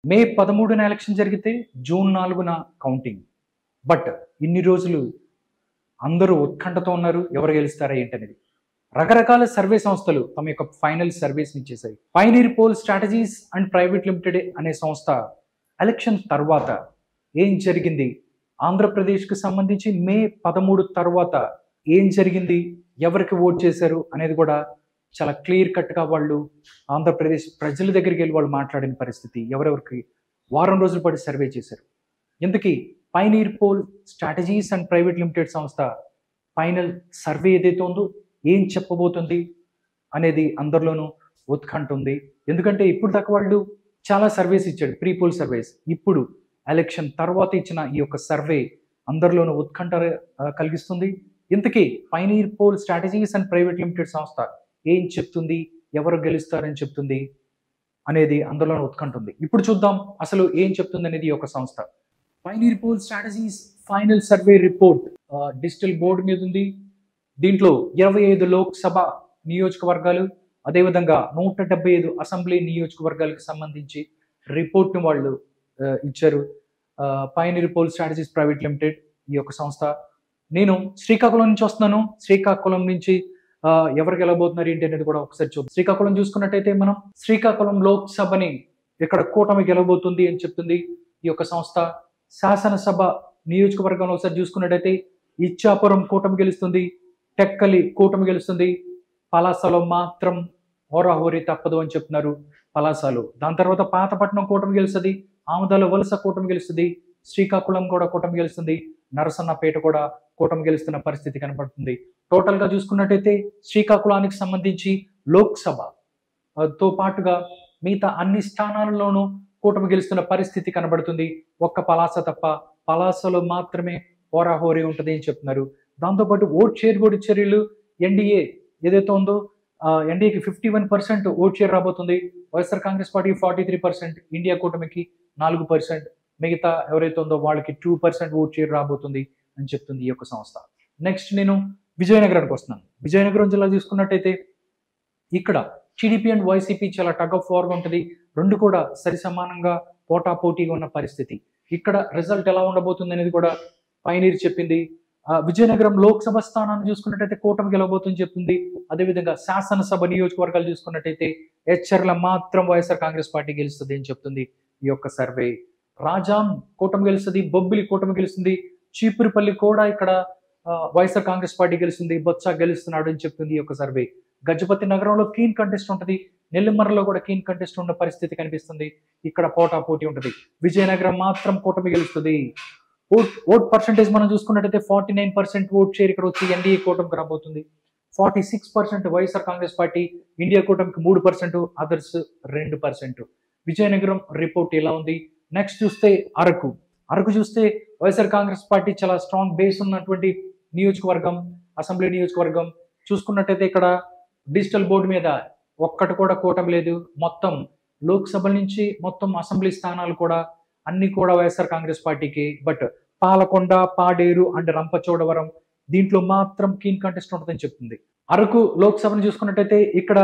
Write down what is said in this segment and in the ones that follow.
మే 13న election జరిగితే June 4న counting. But ఇన్ని రోజులు అందరూ ఉత్కంఠతో ఉన్నారు ఎవరు గెలుస్తారా ఏంటనేది. రకరకాల సర్వే సంస్థలు తమ యొక్క ఫైనల్ సర్వేస్ ఇచ్చేసాయి. Pioneer poll strategies and private limited అనే సంస్థ ఎలక్షన్ తర్వాత ఏం జరిగింది, ఆంధ్రప్రదేశ్కి సంబంధించి మే 13 తర్వాత ఏం జరిగింది, ఎవరికి ఓట్ చేశారు అనేది కూడా చాలా క్లియర్ కట్గా వాళ్ళు ఆంధ్రప్రదేశ్ ప్రజల దగ్గరికి వెళ్ళి వాళ్ళు మాట్లాడిన పరిస్థితి, ఎవరెవరికి వారం రోజుల పాటు సర్వే చేశారు. ఇంతకీ pioneer poll strategies and private limited సంస్థ ఫైనల్ సర్వే ఏదైతే ఉందో ఏం చెప్పబోతుంది అనేది అందరిలోనూ ఉత్కంఠ ఉంది. ఎందుకంటే ఇప్పుడు దాకా వాళ్ళు చాలా సర్వేస్ ఇచ్చాడు, ప్రీ పోల్ సర్వేస్. ఇప్పుడు ఎలక్షన్ తర్వాత ఇచ్చిన ఈ యొక్క సర్వే అందరిలోనూ ఉత్కంఠ కలిగిస్తుంది. ఇంతకీ pioneer poll strategies and private limited సంస్థ ఏం చెప్తుంది, ఎవరు గెలుస్తారని చెప్తుంది అనేది అందరిలోనూ ఉత్కంఠ ఉంది. ఇప్పుడు చూద్దాం అసలు ఏం చెప్తుంది అనేది ఈ యొక్క సంస్థ. Pioneer poll strategies final survey report digital board మీద ఉంది. దీంట్లో 25 లోక్సభ నియోజకవర్గాలు, అదేవిధంగా 175 అసెంబ్లీ నియోజకవర్గాలకు సంబంధించి రిపోర్ట్ను వాళ్ళు ఇచ్చారు. Pioneer poll strategies private limited ఈ యొక్క సంస్థ. నేను శ్రీకాకుళం నుంచి వస్తున్నాను. శ్రీకాకుళం నుంచి ఎవరు గెలవబోతున్నారు ఏంటి అనేది కూడా ఒకసారి చూద్దాం. శ్రీకాకుళం చూసుకున్నట్టయితే మనం శ్రీకాకుళం లోక్సభని ఇక్కడ కూటమి గెలవబోతుంది అని చెప్తుంది ఈ యొక్క సంస్థ. శాసనసభ నియోజకవర్గంలో ఒకసారి చూసుకున్నట్టయితే ఇచ్చాపురం కూటమి గెలుస్తుంది, టెక్కలి కూటమి గెలుస్తుంది, పలాసలో మాత్రం హోరాహోరీ తప్పదు అని చెప్తున్నారు పలాసలో. దాని తర్వాత పాతపట్నం కూటమి గెలుస్తుంది, ఆమదాల వలస కూటమి గెలుస్తుంది, శ్రీకాకుళం కూడా కూటమి గెలుస్తుంది, నరసన్నపేట కూడా కూటమి గెలుస్తున్న పరిస్థితి కనబడుతుంది. టోటల్గా చూసుకున్నట్టయితే శ్రీకాకుళానికి సంబంధించి లోక్సభతో పాటుగా మిగతా అన్ని స్థానాలలోనూ కూటమి గెలుస్తున్న పరిస్థితి కనబడుతుంది. ఒక్క పలాస తప్ప, పలాసలో మాత్రమే హోరాహోరీ ఉంటుంది అని చెప్తున్నారు. దాంతోపాటు ఓట్ షేర్ కూడా చర్యలు ఎన్డీఏ ఏదైతే ఉందో ఎన్డీఏకి 51% ఓట్ షేర్ రాబోతుంది. వైఎస్ఆర్ కాంగ్రెస్ పార్టీ 43%, ఇండియా కూటమికి 4%, మిగతా ఎవరైతే ఉందో వాళ్ళకి 2% ఓట్ షేర్ రాబోతుంది అని చెప్తుంది ఈ యొక్క సంస్థ. నెక్స్ట్ నేను విజయనగరానికి వస్తున్నాను. విజయనగరం జిల్లా చూసుకున్నట్టయితే ఇక్కడ టీడీపీ అండ్ వైసీపీ చాలా టగ్ ఆఫ్ వార్గా ఉంటుంది. రెండు కూడా సరి సమానంగా పోటాపోటీగా ఉన్న పరిస్థితి. ఇక్కడ రిజల్ట్ ఎలా ఉండబోతుంది అనేది కూడా పైనీర్ చెప్పింది. విజయనగరం లోక్సభ స్థానాన్ని చూసుకున్నట్టయితే కూటమి గెలవబోతుందని చెప్తుంది. అదేవిధంగా శాసనసభ నియోజకవర్గాలు చూసుకున్నట్టయితే ఎచ్చర్ల మాత్రం వైఎస్ఆర్ కాంగ్రెస్ పార్టీ గెలుస్తుంది అని చెప్తుంది ఈ యొక్క సర్వే. రాజాం కూటమి గెలుస్తుంది, బొబ్బిలి కూటమి గెలుస్తుంది, చీపురుపల్లి కూడా ఇక్కడ వైఎస్ఆర్ కాంగ్రెస్ పార్టీ గెలుస్తుంది, బొత్స గెలుస్తున్నాడు అని చెప్తుంది ఈ యొక్క సర్వే. గజపతి నగరంలో కీన్ కంటెస్ట్ ఉంటుంది, నెల్లిమర్రలో కూడా కీన్ కంటెస్ట్ ఉన్న పరిస్థితి కనిపిస్తుంది. ఇక్కడ పోటాపోటీ ఉంటుంది. విజయనగరం మాత్రం కూటమి గెలుస్తుంది. ఓట్ పర్సెంటేజ్ మనం చూసుకున్నట్టయితే 49% ఓట్ షేర్ ఇక్కడ వచ్చి ఎన్డీఏ కూటమికి రాబోతుంది. 46% వైఎస్ఆర్ కాంగ్రెస్ పార్టీ, ఇండియా కూటమికి 3%, అదర్స్ 2%. విజయనగరం రిపోర్ట్ ఎలా ఉంది. నెక్స్ట్ చూస్తే అరకు చూస్తే వైఎస్ఆర్ కాంగ్రెస్ పార్టీ చాలా స్ట్రాంగ్ బేస్ ఉన్నటువంటి నియోజకవర్గం, అసెంబ్లీ నియోజకవర్గం. చూసుకున్నట్టయితే ఇక్కడ డిజిటల్ బోర్డు మీద ఒక్కటి కూడా కూటమి లేదు. మొత్తం లోక్సభ నుంచి మొత్తం అసెంబ్లీ స్థానాలు కూడా అన్ని కూడా వైఎస్ఆర్ కాంగ్రెస్ పార్టీకి. బట్ పాలకొండ, పాడేరు అండ్ రంపచోడవరం దీంట్లో మాత్రం కీన్ కంటెస్ట్ ఉంటుందని చెప్తుంది. అరకు లోక్సభను చూసుకున్నట్టయితే ఇక్కడ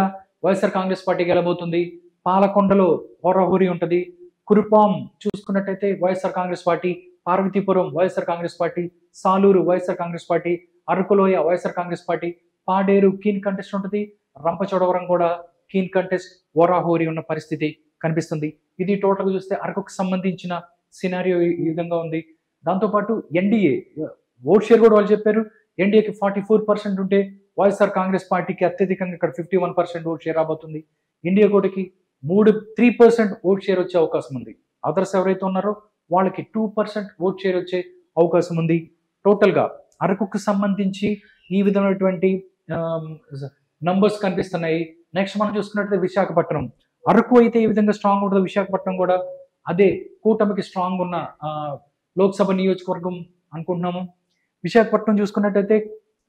వైఎస్ఆర్ కాంగ్రెస్ పార్టీ గెలబోతుంది. పాలకొండలో హోరాహోరీ ఉంటుంది. కురుపాం చూసుకున్నట్టయితే YSR Congress party, Parvathipuram YSR Congress party, Saluru YSR Congress party, Arakuloya YSR Congress party, Paderu keen contest ఉంటుంది. రంపచోడవరం కూడా కీన్ కంటెస్ట్ హోరాహోరీ ఉన్న పరిస్థితి కనిపిస్తుంది. ఇది టోటల్గా చూస్తే అరకుకు సంబంధించిన సినారియో ఈ విధంగా ఉంది. దాంతోపాటు ఎన్డీఏ ఓట్ షేర్ కూడా వాళ్ళు చెప్పారు. ఎన్డీఏకి 44% ఉంటే వైఎస్ఆర్ కాంగ్రెస్ పార్టీకి అత్యధికంగా ఇక్కడ 51% ఓట్ షేర్ రాబోతుంది. ఇండియా కోటికి 3% ఓట్ షేర్ వచ్చే అవకాశం ఉంది. అదర్స్ ఎవరైతే ఉన్నారో వాళ్ళకి 2% ఓట్ షేర్ వచ్చే అవకాశం ఉంది. టోటల్గా అరకుకు సంబంధించి ఈ విధమైనటువంటి నంబర్స్ కనిపిస్తున్నాయి. నెక్స్ట్ మనం చూసుకున్నట్లయితే విశాఖపట్నం, అరకు అయితే ఈ విధంగా స్ట్రాంగ్ ఉంటుంది. విశాఖపట్నం కూడా అదే కూటమికి స్ట్రాంగ్ ఉన్న లోక్సభ నియోజకవర్గం అనుకుంటున్నాము. విశాఖపట్నం చూసుకున్నట్టయితే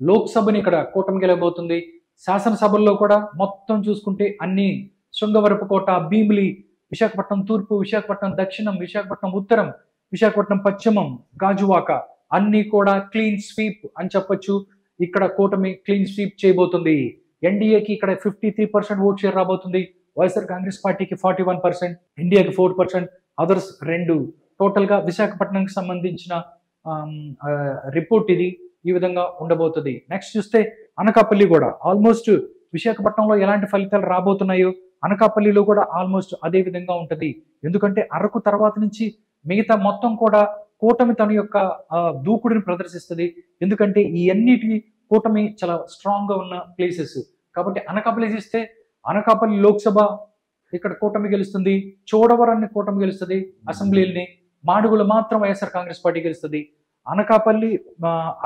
లోక్సభని ఇక్కడ కూటమి గెలవబోతుంది. శాసనసభల్లో కూడా మొత్తం చూసుకుంటే అన్ని శృంగవరపుకోట, భీమిలి, విశాఖపట్నం తూర్పు, విశాఖపట్నం దక్షిణం, విశాఖపట్నం ఉత్తరం, విశాఖపట్నం పశ్చిమం, గాజువాక అన్ని కూడా క్లీన్ స్వీప్ అని చెప్పొచ్చు. ఇక్కడ కూటమి క్లీన్ స్వీప్ చేయబోతుంది. ఎన్డీఏకి ఇక్కడ 53% ఓట్ షేర్ రాబోతుంది. వైఎస్ఆర్ కాంగ్రెస్ పార్టీకి 41%, ఇండియాకి 4%, అదర్స్ 2. టోటల్గా విశాఖపట్నంకి సంబంధించిన రిపోర్ట్ ఇది ఈ విధంగా ఉండబోతుంది. నెక్స్ట్ చూస్తే అనకాపల్లి కూడా ఆల్మోస్ట్ విశాఖపట్నంలో ఎలాంటి ఫలితాలు రాబోతున్నాయో అనకాపల్లిలో కూడా ఆల్మోస్ట్ అదే విధంగా ఉంటుంది. ఎందుకంటే అరకు తర్వాత నుంచి మిగతా మొత్తం కూడా కూటమి తన యొక్క దూకుడిని ప్రదర్శిస్తుంది. ఎందుకంటే ఈ అన్నిటి కూటమి చాలా స్ట్రాంగ్ గా ఉన్న ప్లేసెస్. కాబట్టి అనకాపల్లి చూస్తే అనకాపల్లి లోక్సభ ఇక్కడ కూటమి గెలుస్తుంది, చోడవరాన్ని కూటమి గెలుస్తుంది, అసెంబ్లీని మాడుగులు మాత్రం వైఎస్ఆర్ కాంగ్రెస్ పార్టీ గెలుస్తుంది. అనకాపల్లి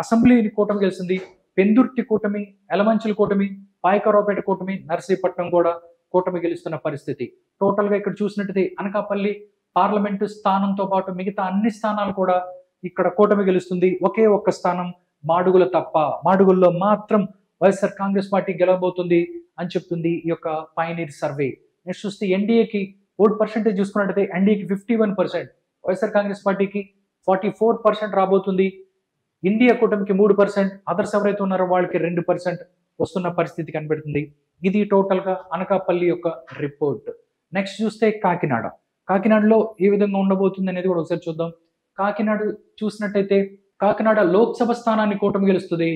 అసెంబ్లీని కూటమి గెలుస్తుంది, పెందుర్తి కూటమి, ఎలమంచిల కూటమి, పాయకరావుపేట కూటమి, నర్సీపట్నం కూడా కూటమి గెలుస్తున్న పరిస్థితి. టోటల్ గా ఇక్కడ చూసినట్టయితే అనకాపల్లి పార్లమెంటు స్థానంతో పాటు మిగతా అన్ని స్థానాలు కూడా ఇక్కడ కూటమి గెలుస్తుంది. ఒకే ఒక్క స్థానం మాడుగుల తప్ప, మాడుగుల్లో మాత్రం వైఎస్ఆర్ కాంగ్రెస్ పార్టీ గెలవబోతుంది అని చెప్తుంది ఈ యొక్క పైనీర్ సర్వే. నెక్స్ట్ చూస్తే ఎన్డీఏకి ఓట్ పర్సెంటేజ్ చూసుకున్నట్టయితే ఎన్డీఏకి 51%, వైఎస్ఆర్ కాంగ్రెస్ పార్టీకి 44% రాబోతుంది. ఇండియా కూటమికి 3%, అదర్స్ ఎవరైతే ఉన్నారో వాళ్ళకి 2% వస్తున్న పరిస్థితి కనబడుతుంది. ఇది టోటల్ గా అనకాపల్లి యొక్క రిపోర్ట్. నెక్స్ట్ చూస్తే కాకినాడ. కాకినాడలో ఏ విధంగా ఉండబోతుంది అనేది కూడా ఒకసారి చూద్దాం. కాకినాడ చూసినట్టయితే కాకినాడ లోక్సభ స్థానాన్ని కూటమి గెలుస్తుంది.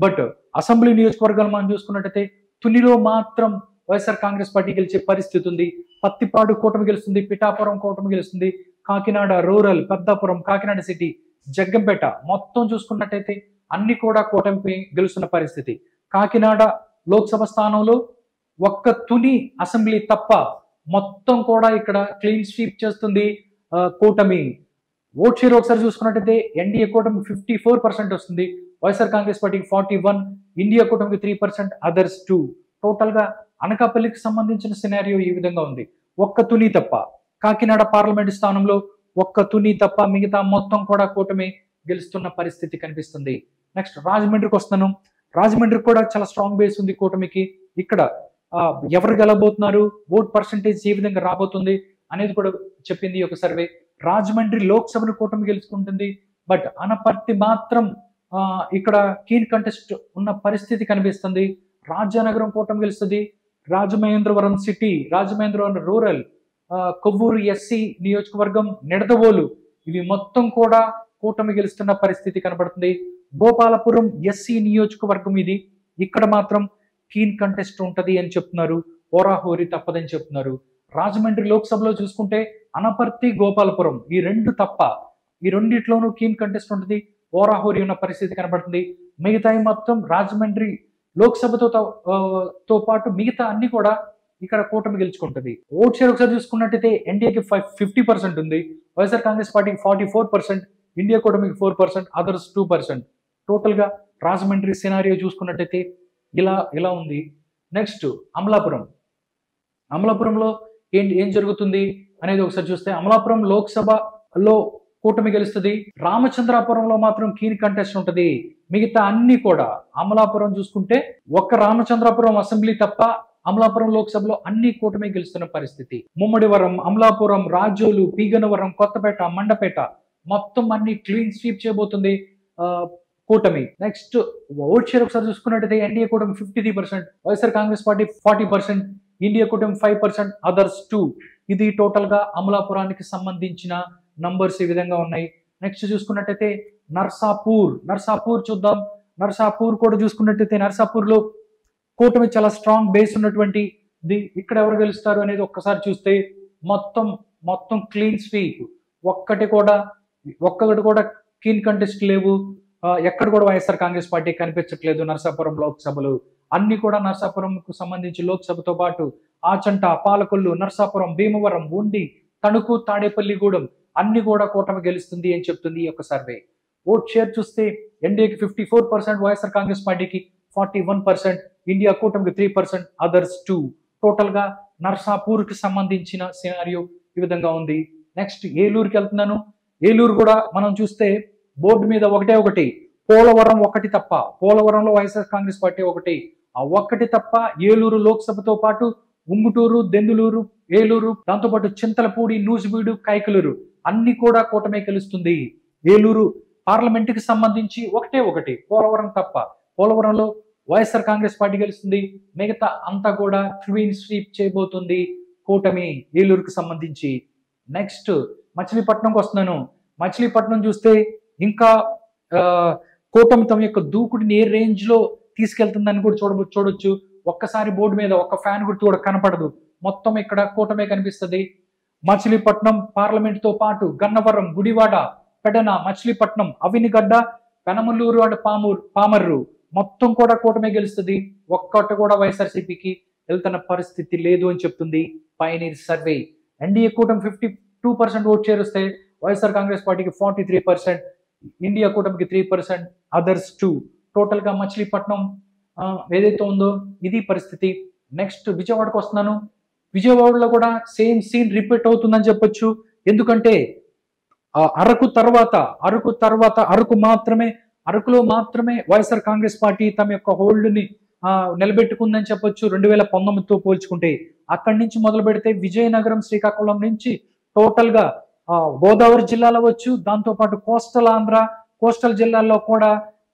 బట్ అసెంబ్లీ నియోజకవర్గాలు మనం చూసుకున్నట్టయితే తునిలో మాత్రం వైఎస్ఆర్ కాంగ్రెస్ పార్టీ గెలిచే పరిస్థితి ఉంది. పత్తిపాడు కూటమి గెలుస్తుంది, పిఠాపురం కూటమి గెలుస్తుంది, కాకినాడ రూరల్, పెద్దాపురం, కాకినాడ సిటీ, జగ్గంపేట మొత్తం చూసుకున్నట్టయితే అన్ని కూడా కూటమి గెలుస్తున్న పరిస్థితి. కాకినాడ లోక్సభ స్థానంలో ఒక్క తుని అసెంబ్లీ తప్ప మొత్తం కూడా ఇక్కడ క్లీన్ స్వీప్ చేస్తుంది కూటమి. ఓట్ షేర్ ఒకసారి చూసుకున్నట్టయితే ఎన్డీఏ కూటమి 54% వస్తుంది, వైఎస్ఆర్ కాంగ్రెస్ పార్టీకి 41%, ఇండియా కూటమికి 3%, అదర్స్ 2. టోటల్ గా అనకాపల్లికి సంబంధించిన సినారియో ఈ విధంగా ఉంది. ఒక్క తుని తప్ప కాకినాడ పార్లమెంట్ స్థానంలో ఒక్క తుని తప్ప మిగతా మొత్తం కూడా కూటమి గెలుస్తున్న పరిస్థితి కనిపిస్తుంది. నెక్స్ట్ రాజమండ్రికి వస్తాను. రాజమండ్రికి కూడా చాలా స్ట్రాంగ్ బేస్ ఉంది కూటమికి. ఇక్కడ ఎవరు గెలబోతున్నారు, ఓట్ పర్సంటేజ్ ఏ విధంగా రాబోతుంది అనేది కూడా చెప్పింది ఒక సర్వే. రాజమండ్రి లోక్సభను కూటమి గెలుచుకుంటుంది, బట్ అనపర్తి మాత్రం ఇక్కడ కీన్ కంటెస్ట్ ఉన్న పరిస్థితి కనిపిస్తుంది. రాజానగరం కూటమి గెలుస్తుంది, Rajamahendravaram city, Rajamahendravaram rural, Kovvur SC నియోజకవర్గం, నిడదవోలు ఇవి మొత్తం కూడా కూటమి గెలుస్తున్న పరిస్థితి కనబడుతుంది. గోపాలపురం ఎస్సీ నియోజకవర్గం ఇది, ఇక్కడ మాత్రం కీన్ కంటెస్ట్ ఉంటది అని చెప్తున్నారు, ఓరాహోరీ తప్పదని చెప్తున్నారు. రాజమండ్రి లోక్సభలో చూసుకుంటే అనపర్తి, గోపాలపురం ఈ 2 తప్ప ఈ రెండిట్లోనూ కీన్ కంటెస్ట్ ఉంటుంది, ఓరాహోరీ ఉన్న పరిస్థితి కనబడుతుంది. మిగతా మొత్తం రాజమండ్రి లోక్సభతో పాటు మిగతా అన్ని కూడా ఇక్కడ కూటమి గెలుచుకుంటుంది. ఓట్ షేర్ ఒకసారి చూసుకున్నట్టయితే ఎన్డీఏకి 50% ఉంది, వైఎస్ఆర్ కాంగ్రెస్ పార్టీకి 44%, ఇండియా కూటమికి 4%, అదర్స్ 2%. టోటల్ గా రాజమండ్రి సినారియో చూసుకున్నట్టయితే ఇలా ఉంది. నెక్స్ట్ అమలాపురం. అమలాపురంలో ఏం జరుగుతుంది అనేది ఒకసారి చూస్తే అమలాపురం లోక్సభలో కూటమి గెలుస్తుంది, రామచంద్రాపురంలో మాత్రం కీన్ కంటెస్ట్ ఉంటుంది. మిగతా అన్ని కూడా అమలాపురం చూసుకుంటే ఒక్క రామచంద్రాపురం అసెంబ్లీ తప్ప అమలాపురం లోక్సభలో అన్ని కూటమి గెలుస్తున్న పరిస్థితి. ముమ్మడివరం, అమలాపురం, రాజోలు, పీగనవరం, కొత్తపేట, మండపేట మొత్తం అన్ని క్లీన్ స్వీప్ చేయబోతుంది కూటమి. నెక్స్ట్ ఓట్ షేర్ ఒకసారి చూసుకున్నట్టయితే ఎన్డీఏ కూటమి 53%, వైఎస్ఆర్ కాంగ్రెస్ పార్టీ 40%, ఇండియా కూటమి 5%, అదర్స్ 2. ఇది టోటల్ గా అమలాపురానికి సంబంధించిన నంబర్స్ ఈ విధంగా ఉన్నాయి. నెక్స్ట్ చూసుకున్నట్టయితే నర్సాపూర్ చూద్దాం. నర్సాపూర్ కూడా చూసుకున్నట్టయితే నర్సాపూర్ లో కూటమి చాలా స్ట్రాంగ్ బేస్ ఉన్నటువంటి ఇక్కడ ఎవరు గెలుస్తారు అనేది ఒక్కసారి చూస్తే మొత్తం క్లీన్ స్వీప్, ఒక్కటి కూడా కీన్ కంటెస్ట్ లేవు, ఎక్కడ కూడా వైఎస్ఆర్ కాంగ్రెస్ పార్టీ కనిపించట్లేదు. నర్సాపురం లోక్సభలు అన్ని కూడా నర్సాపురంకు సంబంధించి లోక్సభతో పాటు ఆచంట, పాలకొల్లు, నర్సాపురం, భీమవరం, ఉండి, తణుకు, తాడేపల్లిగూడెం అన్ని కూడా కూటమి గెలుస్తుంది అని చెప్తుంది ఈ యొక్క సర్వే. ఓట్ షేర్ చూస్తే ఎన్డీఏకి 54%, వైఎస్ఆర్ కాంగ్రెస్ పార్టీకి 41%, ఇండియా కూటమికి 3%, అదర్స్ 2. టోటల్ గా నర్సాపూర్ కి సంబంధించిన సినారియో ఈ విధంగా ఉంది. నెక్స్ట్ ఏలూరుకి వెళ్తున్నాను. ఏలూరు కూడా మనం చూస్తే బోర్డు మీద ఒకటి, పోలవరం ఒకటి తప్ప, పోలవరంలో వైఎస్ఆర్ కాంగ్రెస్ పార్టీ ఒకటి, ఆ ఒక్కటి తప్ప ఏలూరు లోక్సభతో పాటు ఉంగుటూరు, దెందులూరు, ఏలూరు, దాంతోపాటు చింతలపూడి, నూజివీడు, కైకలూరు అన్ని కూడా కూటమి గెలుస్తుంది. ఏలూరు పార్లమెంట్ కి సంబంధించి ఒకటి, పోలవరం తప్ప, పోలవరంలో వైఎస్ఆర్ కాంగ్రెస్ పార్టీ గెలుస్తుంది, మిగతా అంతా కూడా క్లీన్ స్వీప్ చేయబోతుంది కూటమి ఏలూరుకు సంబంధించి. నెక్స్ట్ మచిలీపట్నంకి వస్తున్నాను. మచిలీపట్నం చూస్తే ఇంకా కూటమి తమ యొక్క దూకుడిని ఏ రేంజ్ లో తీసుకెళ్తుందని కూడా చూడొచ్చు. ఒక్కసారి బోర్డు మీద ఒక ఫ్యాన్ గుర్తు కూడా కనపడదు, మొత్తం ఇక్కడ కూటమే కనిపిస్తుంది. మచిలీపట్నం పార్లమెంట్ తో పాటు గన్నవరం, గుడివాడ, పెడన, మచిలీపట్నం, అవినిగడ్డ, పెనమలూరు అండ్ పామర్రు మొత్తం కూడా కూటమే గెలుస్తుంది. ఒక్కటి కూడా వైఎస్ఆర్సీపీకి వెళ్తున్న పరిస్థితి లేదు అని చెప్తుంది పయనీర్ సర్వే. ఎన్డీఏ కూటమి 52% ఓట్ షేర్ వస్తే వైఎస్ఆర్ కాంగ్రెస్ పార్టీకి 43%, ఇండియా కూటమికి 3%, అదర్స్ 2%. టోటల్ గా మచిలీపట్నం ఏదైతే ఉందో ఇది పరిస్థితి. నెక్స్ట్ విజయవాడకు వస్తున్నాను. విజయవాడలో కూడా సేమ్ సీన్ రిపీట్ అవుతుందని చెప్పొచ్చు. ఎందుకంటే అరకులో మాత్రమే వైఎస్ఆర్ కాంగ్రెస్ పార్టీ తమ యొక్క హోల్డ్ ని నిలబెట్టుకుందని చెప్పొచ్చు 2019తో పోల్చుకుంటే. అక్కడి నుంచి మొదలు పెడితే విజయనగరం, శ్రీకాకుళం నుంచి టోటల్ గా గోదావరి జిల్లాలో వచ్చు, దాంతో పాటు కోస్టల్ జిల్లాల్లో కూడా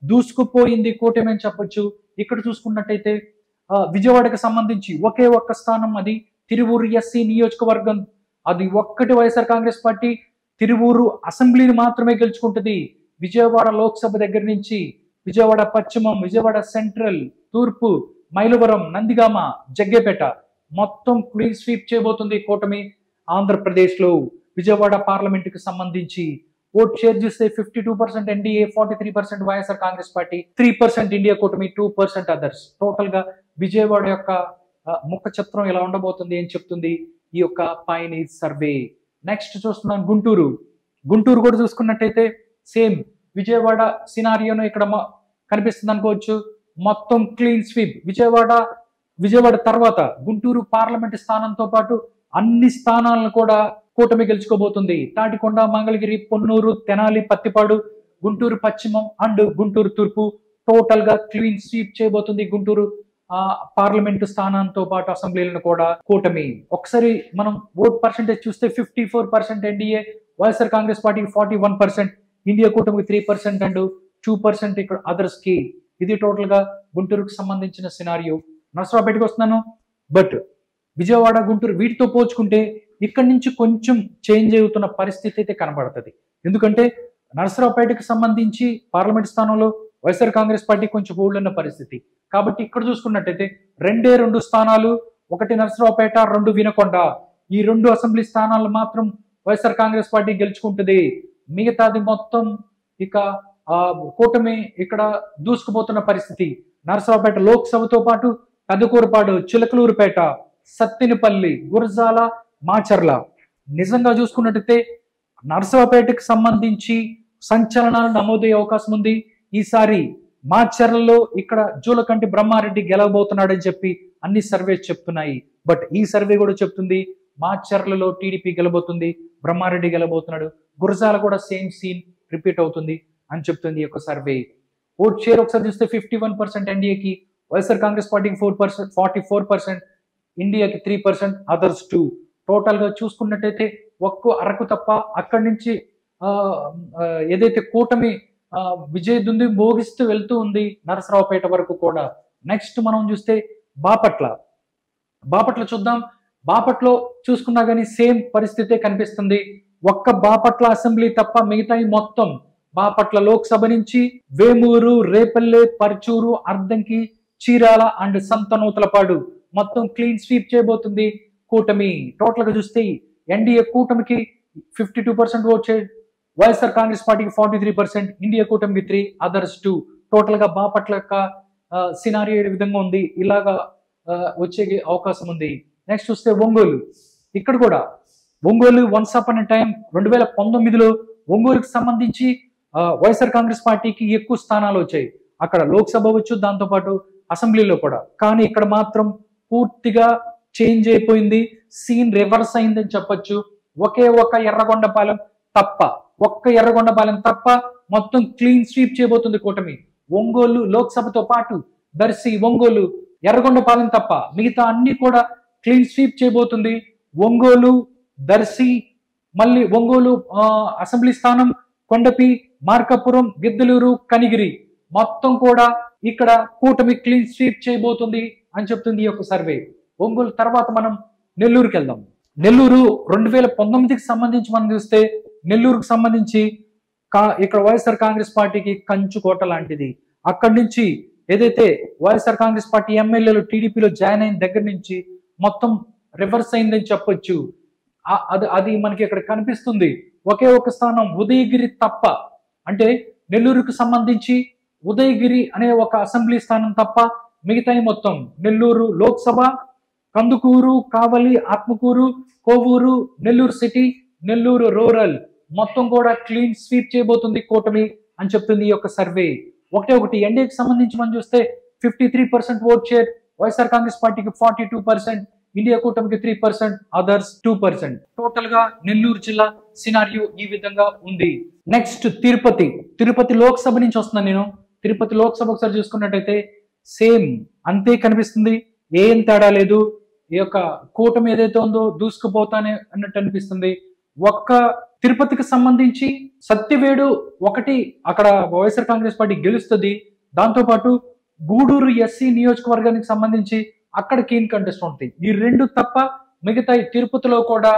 దూసుకుపోయింది కూటమి అని చెప్పొచ్చు. ఇక్కడ చూసుకున్నట్టయితే విజయవాడకు సంబంధించి ఒకే ఒక్క స్థానం, అది తిరువూరు ఎస్సీ నియోజకవర్గం, అది ఒక్కటి వైఎస్ఆర్ కాంగ్రెస్ పార్టీ తిరువూరు అసెంబ్లీని మాత్రమే గెలుచుకుంటుంది. విజయవాడ లోక్సభ దగ్గర నుంచి విజయవాడ పశ్చిమం, విజయవాడ సెంట్రల్, తూర్పు, మైలవరం, నందిగామ, జగ్గేపేట మొత్తం క్లీన్ స్వీప్ చేయబోతుంది కూటమి. ఆంధ్రప్రదేశ్ లో విజయవాడ పార్లమెంట్ కి సంబంధించి ఓట్ షేర్ చూస్తే 52% NDA, 43% YSR Congress party, 3% India కూటమి, 2% అదర్స్. టోటల్ గా విజయవాడ యొక్క ముఖ చిత్రం ఎలా ఉండబోతుంది అని చెప్తుంది ఈ యొక్క పయనీర్ సర్వే. నెక్స్ట్ చూస్తున్నాం గుంటూరు కూడా చూసుకున్నట్టయితే సేమ్ విజయవాడ సినారియోను ఇక్కడ కనిపిస్తుంది అనుకోవచ్చు. మొత్తం క్లీన్ స్వీప్. విజయవాడ తర్వాత గుంటూరు పార్లమెంట్ స్థానంతో పాటు అన్ని స్థానాలను కూడా కూటమి గెలుచుకోబోతుంది. తాటికొండ, మంగళగిరి, పొన్నూరు, తెనాలి, పత్తిపాడు, గుంటూరు పశ్చిమం అండ్ గుంటూరు తూర్పు టోటల్ గా క్లీన్ స్వీప్ చేయబోతుంది. గుంటూరు పార్లమెంటు స్థానంతో పాటు అసెంబ్లీలను కూడా కూటమి. ఒకసారి మనం ఓట్ పర్సెంటేజ్ చూస్తే 54% ఎన్డీఏ, వైఎస్ఆర్ కాంగ్రెస్ పార్టీకి 41%, ఇండియా కూటమికి 3% అండ్ 2% ఇక్కడ అదర్స్ కి. ఇది టోటల్ గా గుంటూరుకు సంబంధించిన సినారియో. నరసరావుపేటకి వస్తున్నాను. బట్ విజయవాడ, గుంటూరు వీటితో పోల్చుకుంటే ఇక్కడి నుంచి కొంచెం చేంజ్ అవుతున్న పరిస్థితి అయితే కనబడుతుంది. ఎందుకంటే నరసరావుపేటకి సంబంధించి పార్లమెంట్ స్థానంలో వైఎస్ఆర్ కాంగ్రెస్ పార్టీ కొంచెం హోల్డ్ ఉన్న పరిస్థితి. కాబట్టి ఇక్కడ చూసుకున్నట్టయితే 2 స్థానాలు, ఒకటి నరసరావుపేట, 2 వినకొండ, ఈ 2 అసెంబ్లీ స్థానాలు మాత్రం వైఎస్ఆర్ కాంగ్రెస్ పార్టీ గెలుచుకుంటుంది. మిగతాది మొత్తం ఇక కూటమి ఇక్కడ దూసుకుపోతున్న పరిస్థితి. నరసరావుపేట లోక్సభతో పాటు పెదకూరుపాడు, చిలకలూరుపేట, సత్తినపల్లి, గురజాల, మాచర్ల. నిజంగా చూసుకున్నట్టయితే నరసరావుపేటకు సంబంధించి సంచలనాలు నమోదయ్యే అవకాశం ఉంది. ఈసారి మాచర్లలో ఇక్కడ జూలకంటి బ్రహ్మారెడ్డి గెలవబోతున్నాడని చెప్పి అన్ని సర్వేస్ చెప్తున్నాయి. బట్ ఈ సర్వే కూడా చెప్తుంది మాచర్లలో టీడీపీ గెలబోతుంది, బ్రహ్మారెడ్డి గెలబోతున్నాడు. గురజాల కూడా సేమ్ సీన్ రిపీట్ అవుతుంది అని చెప్తుంది ఈ యొక్క సర్వే. ఓట్ షేర్ ఒకసారి చూస్తే 51% ఎన్డీఏకి, వైఎస్ఆర్ కాంగ్రెస్ పార్టీకి 44%, ఇండియాకి 3%, అదర్స్ 2%. టోటల్ గా చూసుకున్నట్టయితే ఒక్క అరకు తప్ప అక్కడి నుంచి ఏదైతే కూటమి విజయ దుంది మోగిస్తూ వెళ్తూ ఉంది నరసరావుపేట వరకు కూడా. నెక్స్ట్ మనం చూస్తే బాపట్ల చూద్దాం. బాపట్లో చూసుకున్నా కానీ సేమ్ పరిస్థితే కనిపిస్తుంది. ఒక్క బాపట్ల అసెంబ్లీ తప్ప మిగతాయి మొత్తం బాపట్ల లోక్సభ నుంచి వేమూరు, రేపల్లె, పర్చూరు, అర్దంకి, చీరాల అండ్ సంతనూతలపాడు మొత్తం క్లీన్ స్వీప్ చేయబోతుంది కూటమి. టోటల్ గా చూస్తే ఎన్డీఏ కూటమికి 52% ఓట్ షేర్, వైఎస్ఆర్ కాంగ్రెస్ పార్టీకి 43%, ఇండియా కూటమికి 3%, అదర్స్ 2%. టోటల్ గా బాపట్ల యొక్క సినారియో ఏ విధంగా ఉంది, ఇలాగా వచ్చే అవకాశం ఉంది. నెక్స్ట్ చూస్తే ఒంగోలు. ఇక్కడ కూడా Ongole once upon a time 2019లో ఒంగోలుకి సంబంధించి వైఎస్ఆర్ కాంగ్రెస్ పార్టీకి ఎక్కువ స్థానాలు వచ్చాయి. అక్కడ లోక్సభ వచ్చు, దాంతో పాటు అసెంబ్లీలో కూడా. కానీ ఇక్కడ మాత్రం పూర్తిగా చేంజ్ అయిపోయింది, సీన్ రివర్స్ అయిందని చెప్పొచ్చు. ఒకే ఒక ఎర్రగొండపాలెం తప్ప మొత్తం క్లీన్ స్వీప్ చేయబోతుంది కూటమి. ఒంగోలు లోక్సభతో పాటు దర్శి, ఒంగోలు, ఎర్రగొండపాలెం తప్ప మిగతా అన్ని కూడా క్లీన్ స్వీప్ చేయబోతుంది. ఒంగోలు, దర్శి, మళ్ళీ ఒంగోలు అసెంబ్లీ స్థానం, కొండపి, మార్కాపురం, గిద్దలూరు, కనిగిరి మొత్తం కూడా ఇక్కడ కూటమి క్లీన్ స్వీప్ చేయబోతుంది అని చెప్తుంది ఈ యొక్క సర్వే. ఒంగోలు తర్వాత మనం నెల్లూరుకి వెళ్దాం. నెల్లూరు 2019కి సంబంధించి మనం చూస్తే నెల్లూరుకు సంబంధించి ఇక్కడ వైఎస్ఆర్ కాంగ్రెస్ పార్టీకి కంచుకోట లాంటిది. అక్కడి నుంచి ఏదైతే వైఎస్ఆర్ కాంగ్రెస్ పార్టీ ఎమ్మెల్యేలు టీడీపీలో జాయిన్ అయిన దగ్గర నుంచి మొత్తం రివర్స్ అయిందని చెప్పొచ్చు. అది మనకి ఇక్కడ కనిపిస్తుంది. ఒకే ఒక స్థానం ఉదయగిరి తప్ప, అంటే నెల్లూరుకు సంబంధించి ఉదయగిరి అనే ఒక అసెంబ్లీ స్థానం తప్ప మిగతాయి మొత్తం నెల్లూరు లోక్సభ, కందుకూరు, కావలి, ఆత్మకూరు, కోవూరు, నెల్లూరు సిటీ, నెల్లూరు రూరల్ మొత్తం కూడా క్లీన్ స్వీప్ చేయబోతుంది కూటమి అని చెప్తుంది ఈ యొక్క సర్వే. ఒకటి ఎన్డీఏకి సంబంధించి మనం చూస్తే 53% ఓట్ షేర్, వైఎస్ఆర్ కాంగ్రెస్ పార్టీకి 42%, ఇండియా కూటమికి 3%, అదర్స్ 2%. టోటల్ గా నెల్లూరు జిల్లా సినారియో ఈ విధంగా ఉంది. నెక్స్ట్ తిరుపతి లోక్సభ నుంచి వస్తున్నాను నేను. తిరుపతి లోక్సభ ఒకసారి చూసుకున్నట్టయితే సేమ్ అంతే కనిపిస్తుంది, ఏం తేడా లేదు. ఈ యొక్క కూటమి ఏదైతే ఉందో దూసుకుపోతానే అన్నట్టు అనిపిస్తుంది. ఒక్క తిరుపతికి సంబంధించి సత్యవేడు ఒకటి అక్కడ వైఎస్ఆర్ కాంగ్రెస్ పార్టీ గెలుస్తుంది. దాంతోపాటు గూడూరు ఎస్సీ నియోజకవర్గానికి సంబంధించి అక్కడ కీన్ కంటెస్ట్ ఉంటుంది. ఈ రెండు తప్ప మిగతా తిరుపతిలో కూడా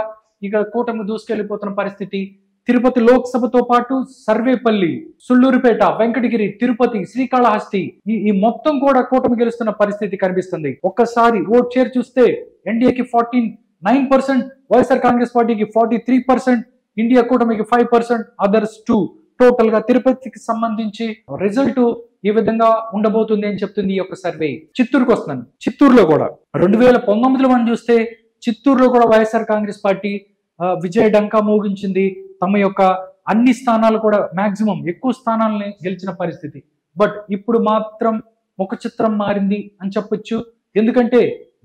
ఇక కూటమి దూసుకెళ్లిపోతున్న పరిస్థితి. తిరుపతి లోక్సభతో పాటు సర్వేపల్లి, సుళ్లూరుపేట, వెంకటగిరి, తిరుపతి, శ్రీకాళహస్తి ఈ మొత్తం కూడా కూటమి గెలుస్తున్న పరిస్థితి కనిపిస్తుంది. ఒక్కసారి ఓట్ షేర్ చూస్తే ఎన్డీఏకి 49%, వైఎస్ఆర్ కాంగ్రెస్ పార్టీకి 43%, ఇండియా కూటమికి 5%, అదర్స్ 2%. టోటల్ గా తిరుపతికి సంబంధించి రిజల్ట్ ఈ విధంగా ఉండబోతుంది అని చెప్తుంది ఈ యొక్క సర్వే. చిత్తూరుకు వస్తున్నాను. చిత్తూరులో కూడా 2019లో మనం చూస్తే చిత్తూరులో కూడా వైఎస్ఆర్ కాంగ్రెస్ పార్టీ విజయ డంకా మోగించింది. తమ యొక్క అన్ని స్థానాలు కూడా మాక్సిమం ఎక్కువ స్థానాలని గెలిచిన పరిస్థితి. బట్ ఇప్పుడు మాత్రం ముఖ చిత్రం మారింది అని చెప్పొచ్చు. ఎందుకంటే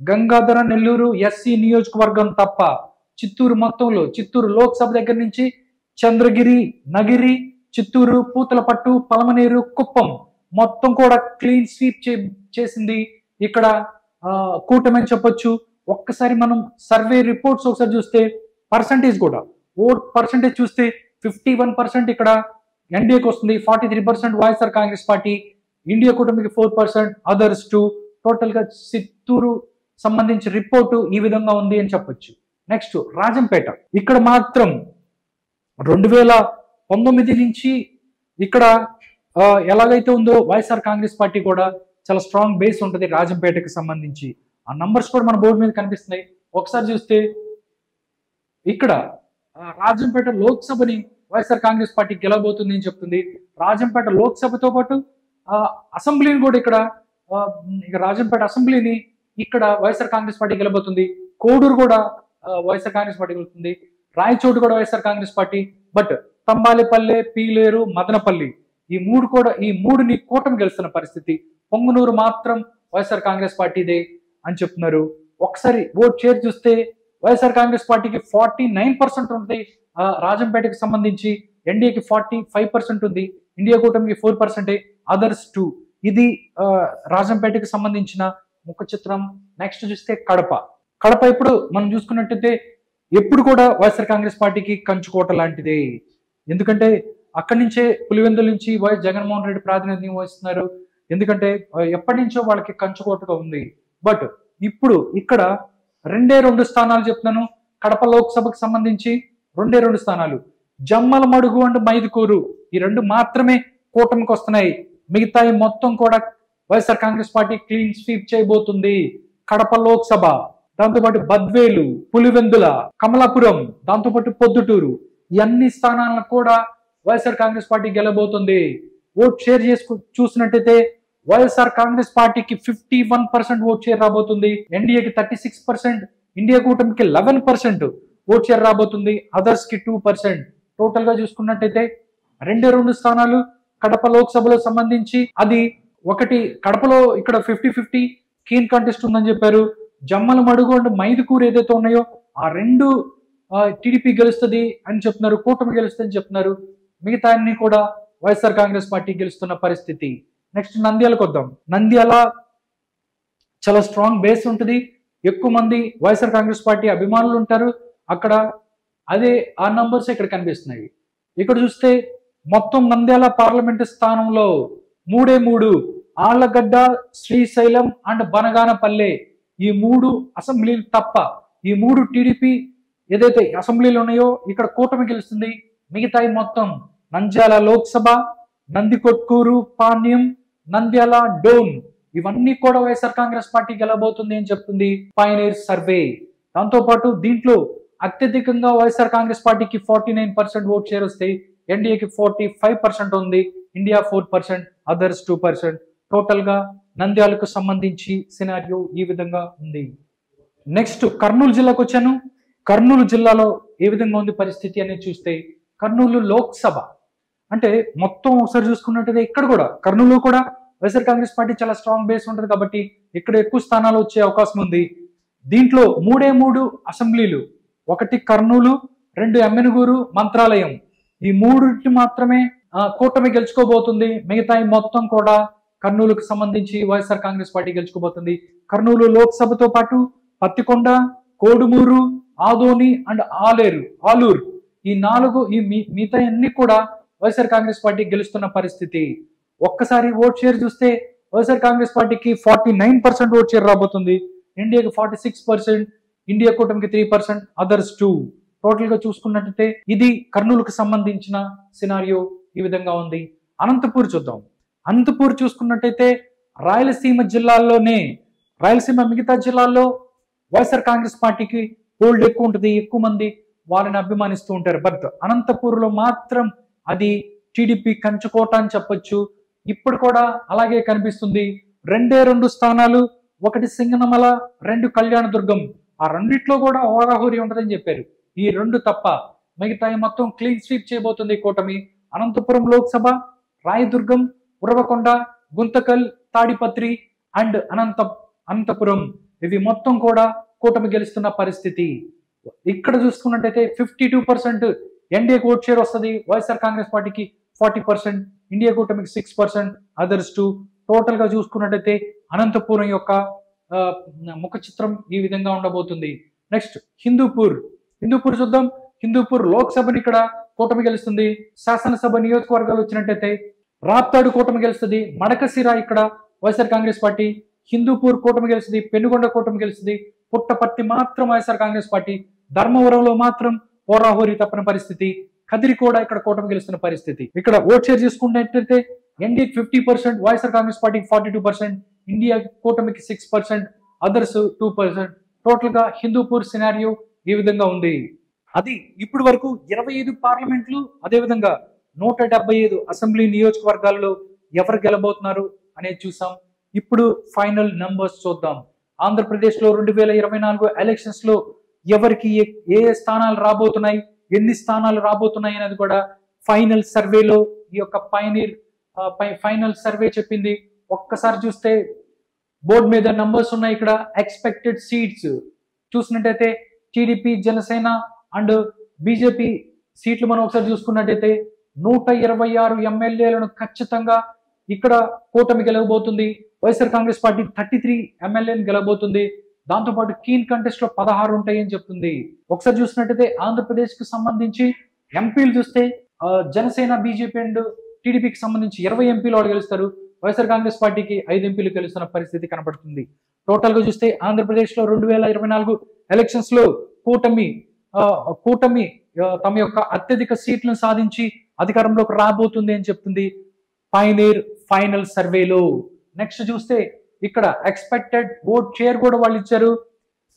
గంగాధర నెల్లూరు ఎస్సీ నియోజకవర్గం తప్ప చిత్తూరు మొత్తంలో, చిత్తూరు లోక్సభ దగ్గర నుంచి చంద్రగిరి, నగిరి, చిత్తూరు, పూతలపట్టు, పలమనేరు, కుప్పం మొత్తం కూడా క్లీన్ స్వీప్ చేసింది ఇక్కడ కూటమి అని చెప్పొచ్చు. ఒక్కసారి మనం సర్వే రిపోర్ట్స్ ఒకసారి చూస్తే పర్సంటేజ్ కూడా, ఓట్ పర్సంటేజ్ చూస్తే 51% ఇక్కడ ఎన్డీఏకి వస్తుంది, 43% వైఎస్ఆర్ కాంగ్రెస్ పార్టీ, ఇండియా కూటమికి 4%, అదర్స్ 2%. టోటల్ గా చిత్తూరు సంబంధించి రిపోర్టు ఈ విధంగా ఉంది అని చెప్పొచ్చు. నెక్స్ట్ రాజంపేట. ఇక్కడ మాత్రం 2019 నుంచి ఇక్కడ ఎలాగైతే ఉందో వైఎస్ఆర్ కాంగ్రెస్ పార్టీ కూడా చాలా స్ట్రాంగ్ బేస్ ఉంటుంది రాజంపేటకి సంబంధించి. ఆ నంబర్స్ కూడా మన బోర్డు మీద కనిపిస్తున్నాయి. ఒకసారి చూస్తే ఇక్కడ రాజంపేట లోక్సభని వైఎస్ఆర్ కాంగ్రెస్ పార్టీ గెలవబోతుంది అని చెప్తుంది. రాజంపేట లోక్సభతో పాటు అసెంబ్లీని కూడా ఇక్కడ రాజంపేట అసెంబ్లీని ఇక్కడ వైఎస్ఆర్ కాంగ్రెస్ పార్టీ గెలబోతుంది. కోడూరు కూడా వైఎస్ఆర్ కాంగ్రెస్ పార్టీ గెలుస్తుంది. రాయచోటు కూడా వైఎస్ఆర్ కాంగ్రెస్ పార్టీ. బట్ తంబాలిపల్లె, పీలేరు, మదనపల్లి ఈ మూడుని కూటమి గెలుస్తున్న పరిస్థితి. పొంగునూరు మాత్రం వైఎస్ఆర్ కాంగ్రెస్ పార్టీదే అని చెప్తున్నారు. ఒకసారి ఓట్ షేర్ చూస్తే వైఎస్ఆర్ కాంగ్రెస్ పార్టీకి 49% ఉంది రాజంపేటకి సంబంధించి, ఎన్డీఏకి 45% ఉంది, ఇండియా కూటమికి 4%, అదర్స్ 2%. ఇది రాజంపేటకి సంబంధించిన ముఖ చిత్రం. నెక్స్ట్ చూస్తే కడప ఇప్పుడు మనం చూసుకున్నట్టయితే ఎప్పుడు కూడా వైఎస్ఆర్ కాంగ్రెస్ పార్టీకి కంచుకోట లాంటిదే. ఎందుకంటే అక్కడి నుంచే పులివెందుల నుంచి వైఎస్ జగన్మోహన్ రెడ్డి ప్రాతినిధ్యం వహిస్తున్నారు. ఎందుకంటే ఎప్పటి నుంచో వాళ్ళకి కంచుకోటగా ఉంది. బట్ ఇప్పుడు ఇక్కడ 2 స్థానాలు చెప్తున్నాను. కడప లోక్సభకు సంబంధించి 2 స్థానాలు, జమ్మలమడుగు అండ్ మైదుకూరు ఈ 2 మాత్రమే కూటమికి వస్తున్నాయి. మిగతాయి మొత్తం కూడా YSR Congress party clean sweep చేయబోతుంది. కడప లోక్సభ, దాంతోపాటు బద్వేలు, పులివెందుల, కమలాపురం, దాంతోపాటు పొద్దుటూరు ఈ అన్ని స్థానాలను కూడా వైఎస్ఆర్ కాంగ్రెస్ పార్టీ గెలబోతుంది. ఓట్ షేర్ చూసినట్టయితే వైఎస్ఆర్ కాంగ్రెస్ పార్టీకి 51% ఓట్ షేర్ రాబోతుంది, ఎన్డీఏకి 36%, ఇండియా కూటమికి 11% ఓట్ షేర్ రాబోతుంది, అదర్స్ కి 2%. టోటల్ గా చూసుకున్నట్టయితే 2 స్థానాలు కడప లోక్సభలో సంబంధించి, అది ఒకటి కడపలో ఇక్కడ 50-50 కీన్ కంటెస్ట్ ఉందని చెప్పారు. జమ్మలమడుగు అండ్ మైదుకూరు ఏదైతే ఉన్నాయో ఆ 2 టీడీపీ గెలుస్తుంది అని చెప్తున్నారు, కూటమి గెలుస్తుంది అని చెప్తున్నారు. మిగతా అన్ని కూడా వైఎస్ఆర్ కాంగ్రెస్ పార్టీ గెలుస్తున్న పరిస్థితి. నెక్స్ట్ నంద్యాలకు వద్దాం. నంద్యాల చాలా స్ట్రాంగ్ బేస్ ఉంటుంది, ఎక్కువ మంది వైఎస్ఆర్ కాంగ్రెస్ పార్టీ అభిమానులు ఉంటారు అక్కడ. అదే ఆ నంబర్స్ ఇక్కడ కనిపిస్తున్నాయి. ఇక్కడ చూస్తే మొత్తం నంద్యాల పార్లమెంటు స్థానంలో 3 ఆళ్లగడ్డ, శ్రీశైలం అండ్ బనగానపల్లె ఈ 3 అసెంబ్లీలు తప్ప ఈ 3 టీడీపీ ఏదైతే అసెంబ్లీలు ఉన్నాయో ఇక్కడ కూటమి గెలుస్తుంది. మిగతాయి మొత్తం నంద్యాల లోక్సభ, నందికొట్కూరు, పాణ్యం, నంద్యాల, డోన్ ఇవన్నీ కూడా వైఎస్ఆర్ కాంగ్రెస్ పార్టీ గెలబోతుంది అని చెప్తుంది పైనీర్ సర్వే. దాంతో పాటు దీంట్లో అత్యధికంగా వైఎస్ఆర్ కాంగ్రెస్ పార్టీకి 49% ఓట్ షేర్ వస్తాయి, ఎన్డీఏకి 45% ఉంది, ఇండియా 4%, అదర్స్ 2%. టోటల్ గా నంద్యాలకు సంబంధించి సినారియో ఈ విధంగా ఉంది. నెక్స్ట్ కర్నూలు జిల్లాకు వచ్చాను. కర్నూలు జిల్లాలో ఏ విధంగా ఉంది పరిస్థితి అనేది చూస్తే, కర్నూలు లోక్సభ అంటే మొత్తం ఒకసారి చూసుకున్నట్టయితే ఇక్కడ కూడా కర్నూలు కూడా వైఎస్ఆర్ కాంగ్రెస్ పార్టీ చాలా స్ట్రాంగ్ బేస్ ఉంటుంది కాబట్టి ఇక్కడ ఎక్కువ స్థానాలు వచ్చే అవకాశం ఉంది. దీంట్లో 3 అసెంబ్లీలు, 1 కర్నూలు, 2 ఎమ్మెనుగూరు, మంత్రాలయం, ఈ 3 మాత్రమే కూటమి గెలుచుకోబోతుంది. మిగతా మొత్తం కూడా కర్నూలుకు సంబంధించి వైఎస్ఆర్ కాంగ్రెస్ పార్టీ గెలుచుకోబోతుంది. కర్నూలు లోక్సభతో పాటు పత్తికొండ, కోడుమూరు, ఆదోని అండ్ ఆలూరు ఈ 4 మిగతా అన్ని కూడా వైఎస్ఆర్ కాంగ్రెస్ పార్టీ గెలుస్తున్న పరిస్థితి. ఒక్కసారి ఓట్ షేర్ చూస్తే వైఎస్ఆర్ కాంగ్రెస్ పార్టీకి 49% ఓట్ షేర్ రాబోతుంది, ఇండియాకి 46%, ఇండియా కూటమికి 3%, అదర్స్ 2. టోటల్ గా చూసుకున్నట్టయితే ఇది కర్నూలుకు సంబంధించిన సినారియో ఈ విధంగా ఉంది. అనంతపూర్ చూద్దాం. అనంతపూర్ చూసుకున్నట్టయితే రాయలసీమ జిల్లాల్లోనే మిగతా జిల్లాల్లో వైఎస్ఆర్ కాంగ్రెస్ పార్టీకి హోల్డ్ ఎక్కువ ఉంటుంది, ఎక్కువ మంది వాళ్ళని అభిమానిస్తూ ఉంటారు. బట్ అనంతపూర్ లో మాత్రం అది టీడీపీ కంచుకోట అని చెప్పొచ్చు. ఇప్పుడు కూడా అలాగే కనిపిస్తుంది. 2 స్థానాలు, 1 సింగనమల, 2 కళ్యాణదుర్గం, ఆ రెండిట్లో కూడా హోరాహోరీ ఉంటుందని చెప్పారు. ఈ 2 తప్ప మిగతాయి మొత్తం క్లీన్ స్వీప్ చేయబోతుంది కూటమి. అనంతపురం లోక్సభ, రాయదుర్గం, ఉరవకొండ, గుంతకల్, తాడిపత్రి అండ్ అనంతపురం ఇవి మొత్తం కూడా కూటమి గెలుస్తున్న పరిస్థితి. ఇక్కడ చూసుకున్నట్టయితే 52% ఎన్డీఏకి ఓట్ షేర్ వస్తుంది, వైఎస్ఆర్ కాంగ్రెస్ పార్టీకి 40%, ఇండియా కూటమికి 6%, అదర్స్ 2. టోటల్ గా చూసుకున్నట్టయితే అనంతపురం యొక్క ముఖ చిత్రం ఈ విధంగా ఉండబోతుంది. నెక్స్ట్ హిందూపూర్ చూద్దాం. హిందూపూర్ లోక్సభని ఇక్కడ కూటమి గెలుస్తుంది. శాసనసభ నియోజకవర్గాలు వచ్చినట్టయితే రాప్తాడు కూటమి గెలుస్తుంది, మడకసిర ఇక్కడ వైఎస్ఆర్ కాంగ్రెస్ పార్టీ, హిందూపూర్ కూటమి గెలుస్తుంది, పెనుగొండ కూటమి గెలుస్తుంది, పుట్టపర్తి మాత్రం వైఎస్ఆర్ కాంగ్రెస్ పార్టీ, ధర్మవరంలో మాత్రం హోరాహోరీ తప్పని పరిస్థితి, కదిరి కూడా ఇక్కడ కూటమి గెలుస్తున్న పరిస్థితి. ఇక్కడ ఓట్ షేర్ చూసుకున్నట్టయితే ఎన్డీఏకి 50%, వైఎస్ఆర్ కాంగ్రెస్ పార్టీకి 42%, ఇండియా కూటమికి 6%, అదర్స్ 2%. టోటల్ గా హిందూపూర్ సినారియో ఈ విధంగా ఉంది. అది ఇప్పటి వరకు 25 పార్లమెంట్లు, అదేవిధంగా 175 అసెంబ్లీ నియోజకవర్గాల్లో ఎవరు గెలబోతున్నారు అనేది చూసాం. ఇప్పుడు ఫైనల్ నంబర్స్ చూద్దాం. ఆంధ్రప్రదేశ్ లో 2024 ఎలక్షన్స్ లో ఎవరికి ఏ స్థానాలు రాబోతున్నాయి, ఎన్ని స్థానాలు రాబోతున్నాయి అనేది కూడా ఫైనల్ సర్వేలో ఈ యొక్క ఫైనల్ సర్వే చెప్పింది. ఒక్కసారి చూస్తే బోర్డు మీద నంబర్స్ ఉన్నాయి. ఇక్కడ ఎక్స్పెక్టెడ్ సీట్స్ చూసినట్టయితే టీడీపీ, జనసేన అండ్ బీజేపీ సీట్లు మనం ఒకసారి చూసుకున్నట్టయితే 126 ఎమ్మెల్యేలను ఖచ్చితంగా ఇక్కడ కూటమి గెలవబోతుంది. వైఎస్ఆర్ కాంగ్రెస్ పార్టీ 33 ఎమ్మెల్యేలను గెలవబోతుంది. దాంతోపాటు కీన్ కంటెస్ట్ లో 16 ఉంటాయని చెప్తుంది. ఒకసారి చూసినట్టయితే ఆంధ్రప్రదేశ్ కు సంబంధించి ఎంపీలు చూస్తే జనసేన, బీజేపీ అండ్ టీడీపీకి సంబంధించి 20 ఎంపీలు వాళ్ళు గెలుస్తారు. వైఎస్ఆర్ కాంగ్రెస్ పార్టీకి 5 ఎంపీలు గెలుస్తున్న పరిస్థితి కనబడుతుంది. టోటల్ గా చూస్తే ఆంధ్రప్రదేశ్ లో 2024 ఎలక్షన్స్ లో కూటమి తమ యొక్క అత్యధిక సీట్లను సాధించి అధికారంలోకి రాబోతుంది అని చెప్తుంది పైనీర్ ఫైనల్ సర్వేలో. నెక్స్ట్ చూస్తే ఇక్కడ ఎక్స్పెక్టెడ్ ఓట్ షేర్ కూడా వాళ్ళు ఇచ్చారు.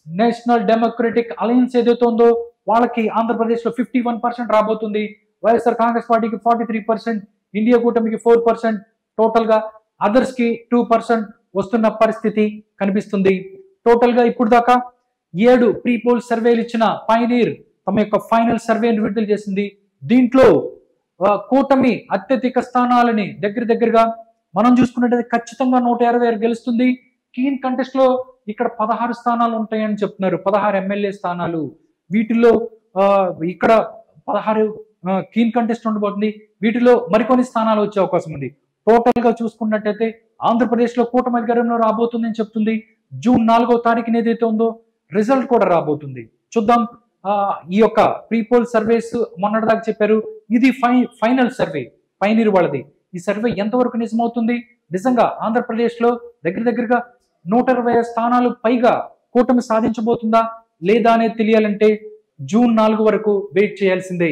నేషనల్ డెమోక్రటిక్ అలయన్స్ ఏదైతే ఉందో వాళ్ళకి ఆంధ్రప్రదేశ్ లో 51% రాబోతుంది, వైఎస్ఆర్ కాంగ్రెస్ పార్టీకి 43%, ఇండియా కూటమికి 4%, టోటల్ గా అదర్స్ కి 2% వస్తున్న పరిస్థితి కనిపిస్తుంది. టోటల్ గా ఇప్పుడు దాకా 7 ప్రీ పోల్ సర్వేలు ఇచ్చిన పైనీర్ తమ యొక్క ఫైనల్ సర్వేని విడుదల చేసింది. దీంట్లో కూటమి అత్యధిక స్థానాలని దగ్గరగా మనం చూసుకున్నట్టయితే ఖచ్చితంగా 126 గెలుస్తుంది. కీన్ కంటెస్ట్ లో ఇక్కడ 16 స్థానాలు ఉంటాయని చెప్తున్నారు, 16 ఎమ్మెల్యే స్థానాలు. వీటిల్లో ఇక్కడ 16 కీన్ కంటెస్ట్ ఉండబోతుంది. వీటిలో మరికొన్ని స్థానాలు వచ్చే అవకాశం ఉంది. టోటల్ గా చూసుకున్నట్టయితే ఆంధ్రప్రదేశ్ లో కూటమి అధికారంలో రాబోతుందని చెప్తుంది. జూన్ 4వ తారీఖున ఏదైతే ఉందో రిజల్ట్ కూడా రాబోతుంది. చూద్దాం. ఈ యొక్క ప్రీపోల్ సర్వేస్ మొన్నటిదాకా చెప్పారు, ఇది ఫైనల్ సర్వే పైనీర్ వాళ్ళది. ఈ సర్వే ఎంతవరకు నిజమవుతుంది, నిజంగా ఆంధ్రప్రదేశ్ లో దగ్గరగా 120 స్థానాలు పైగా కూటమి సాధించబోతుందా లేదా అనేది తెలియాలంటే జూన్ 4 వరకు వెయిట్ చేయాల్సిందే.